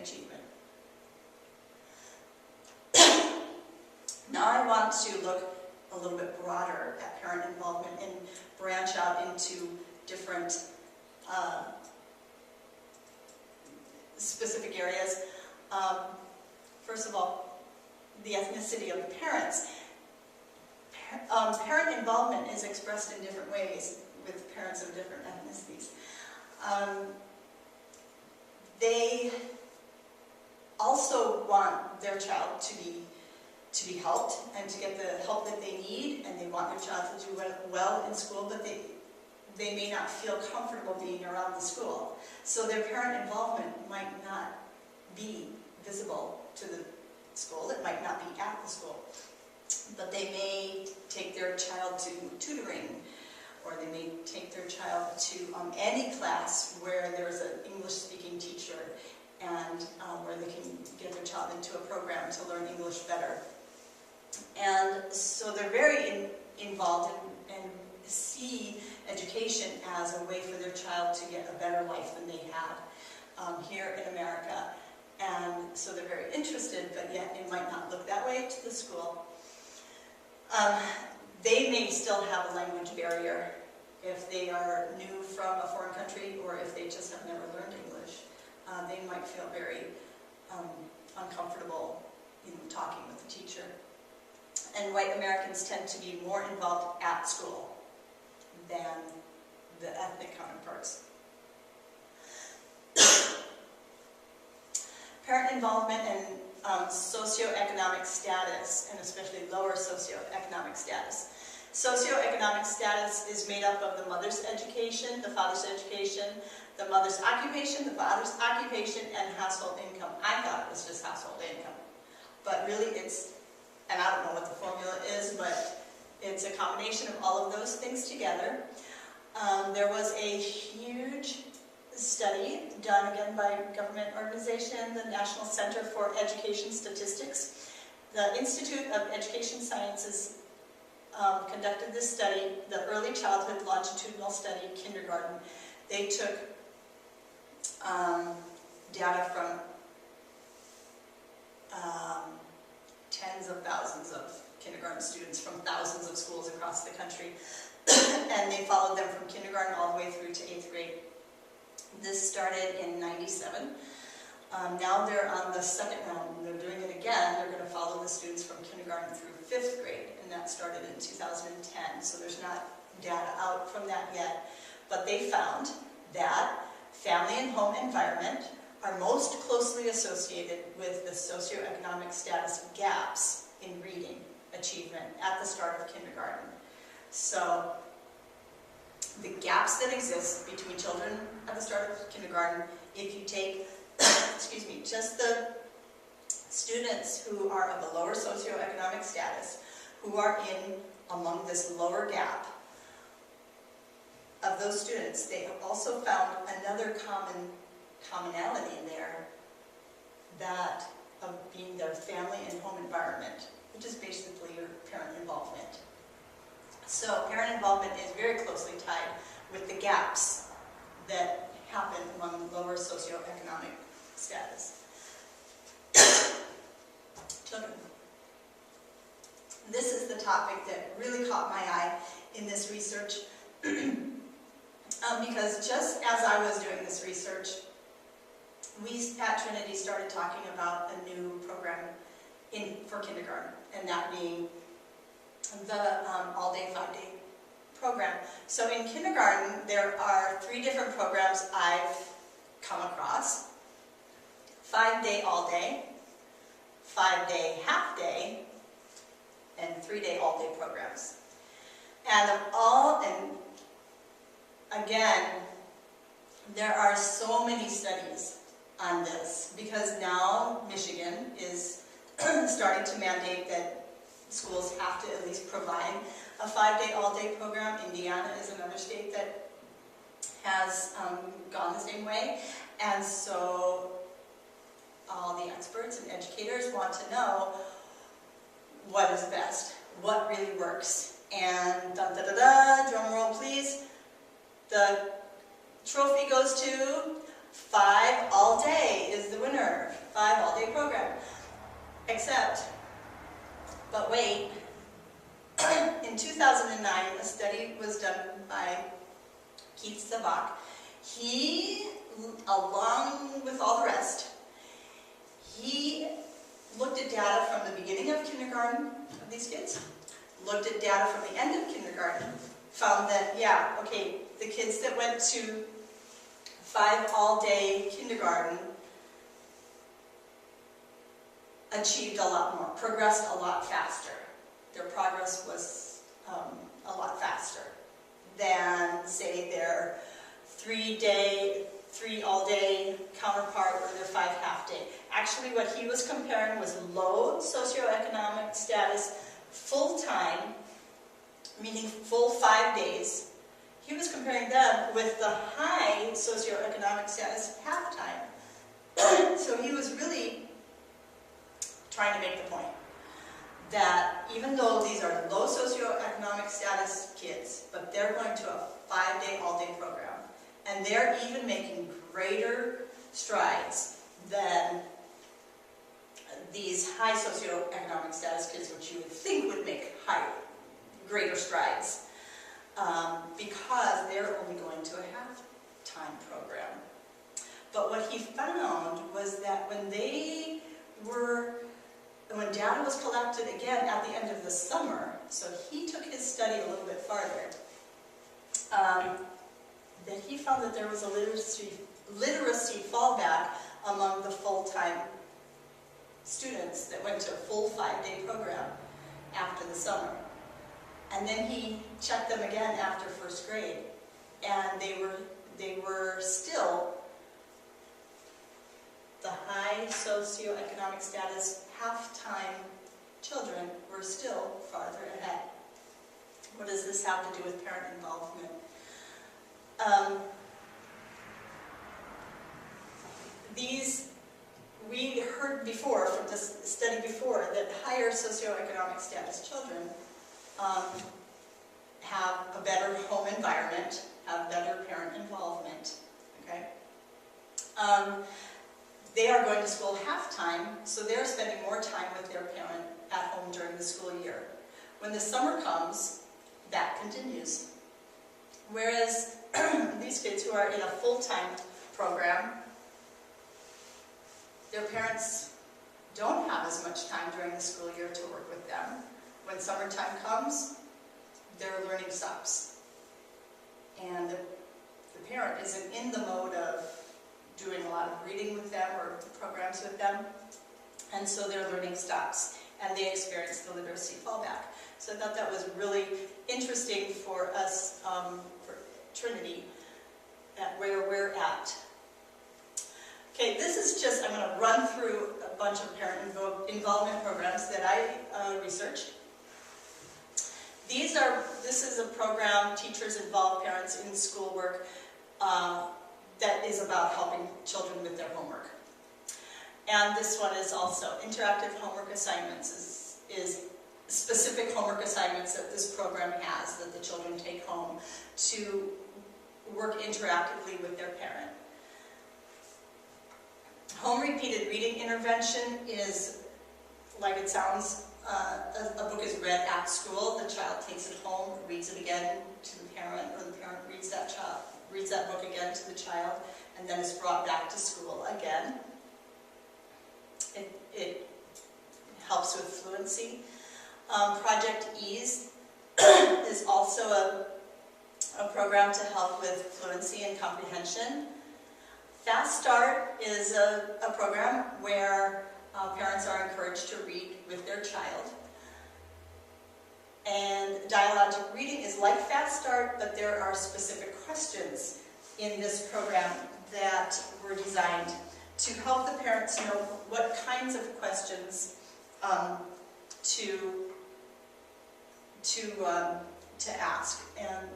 achievement. Now I want to look a little bit broader at parent involvement and branch out into different specific areas. First of all, the ethnicity of the parents. Parent involvement is expressed in different ways with parents of different ethnicities. They also want their child to be helped and to get the help that they need, and they want their child to do well in school, but they may not feel comfortable being around the school. So their parent involvement might not be visible to the school, it might not be at the school, but they may take their child to tutoring, or they may take their child to any class where there's an English-speaking teacher, and where they can get their child into a program to learn English better. And so they're very involved and see education as a way for their child to get a better life than they had here in America. And so they're very interested, but yet it might not look that way to the school. They may still have a language barrier if they are new from a foreign country, or if they just have never learned English. They might feel very uncomfortable talking with the teacher. And white Americans tend to be more involved at school than the ethnic counterparts. Parent involvement and socioeconomic status, and especially lower socioeconomic status. Socioeconomic status is made up of the mother's education, the father's education, the mother's occupation, the father's occupation, and household income. I thought it was just household income, but really it's, and I don't know what the formula is, but it's a combination of all of those things together. There was a huge study done again by a government organization, the National Center for Education Statistics. The Institute of Education Sciences conducted this study, the Early Childhood Longitudinal Study, kindergarten. They took data from tens of thousands of kindergarten students from thousands of schools across the country, and they followed them from kindergarten all the way through to 8th grade. This started in '97. Now they're on the second round, and they're doing it again. They're going to follow the students from kindergarten through 5th grade, and that started in 2010, so there's not data out from that yet. But they found that family and home environment are most closely associated with the socioeconomic status gaps in reading achievement at the start of kindergarten. So the gaps that exist between children at the start of kindergarten, if you take excuse me, just the students who are of a lower socioeconomic status, who are in among this lower gap, of those students, they have also found another commonality in there, that of being their family and home environment, which is basically your parent involvement. So parent involvement is very closely tied with the gaps that happen among lower socioeconomic status children. This is the topic that really caught my eye in this research because just as I was doing this research, we at Trinity started talking about a new program for kindergarten, and that being the all-day, 5-day program. So in kindergarten, there are 3 different programs I've come across: 5-day all-day, 5-day half-day, and 3-day all-day programs. And again, there are so many studies on this, because now Michigan is starting to mandate that schools have to at least provide a 5-day all-day program. Indiana is another state that has gone the same way. And so all the experts and educators want to know what is best, what really works. And da-da-da-da, drum roll please, the trophy goes to 5 all day is the winner. Except, but wait, in 2009, a study was done by Keith Zabak. He, along with all the rest, he looked at data from the beginning of kindergarten of these kids, looked at data from the end of kindergarten, found that, yeah, okay, the kids that went to 5 all-day kindergarten achieved a lot more, progressed a lot faster. Their progress was a lot faster than, say, their 3 all-day counterpart or their 5 half-day. Actually, what he was comparing was low socioeconomic status, full-time, meaning full 5 days. He was comparing them with the high socioeconomic status, half-time. So he was really trying to make the point that even though these are low socioeconomic status kids, but they're going to a 5-day, all-day program, and they're even making greater strides than these high socioeconomic status kids, which you would think would make greater strides, because they're only going to a half-time program. But what he found was that when data was collected again at the end of the summer, so he took his study a little bit farther, that he found that there was a literacy fallback among the full-time students that went to a full 5-day program after the summer. And then he checked them again after first grade, and they were still, the high socioeconomic status half-time children were still farther ahead. What does this have to do with parent involvement? We heard before, from this study before, that higher socioeconomic status children have a better home environment, have better parent involvement, okay? They are going to school half-time, so they're spending more time with their parent at home during the school year. When the summer comes, that continues. Whereas these kids who are in a full-time program, their parents don't have as much time during the school year to work with them. When summertime comes, their learning stops. And the parent isn't in the mode of doing a lot of reading with them or programs with them, and so their learning stops, and they experience the literacy fallback. So I thought that was really interesting for us, for Trinity, at where we're at. Okay, this is just, I'm going to run through a bunch of parent involvement programs that I researched. This is a program, Teachers Involve Parents in Schoolwork, that is about helping children with their homework. And this one is also interactive homework assignments, is specific homework assignments that this program has that the children take home to work interactively with their parent. Home repeated reading intervention is, like it sounds, a book is read at school, the child takes it home, reads it again to the parent, or the parent reads that book again to the child, and then is brought back to school again. It helps with fluency. Project EASE is also a program to help with fluency and comprehension. Fast Start is a program where parents are encouraged to read with their child. And Dialogic Reading is like Fast Start, but there are specific questions in this program that were designed to help the parents know what kinds of questions to ask. And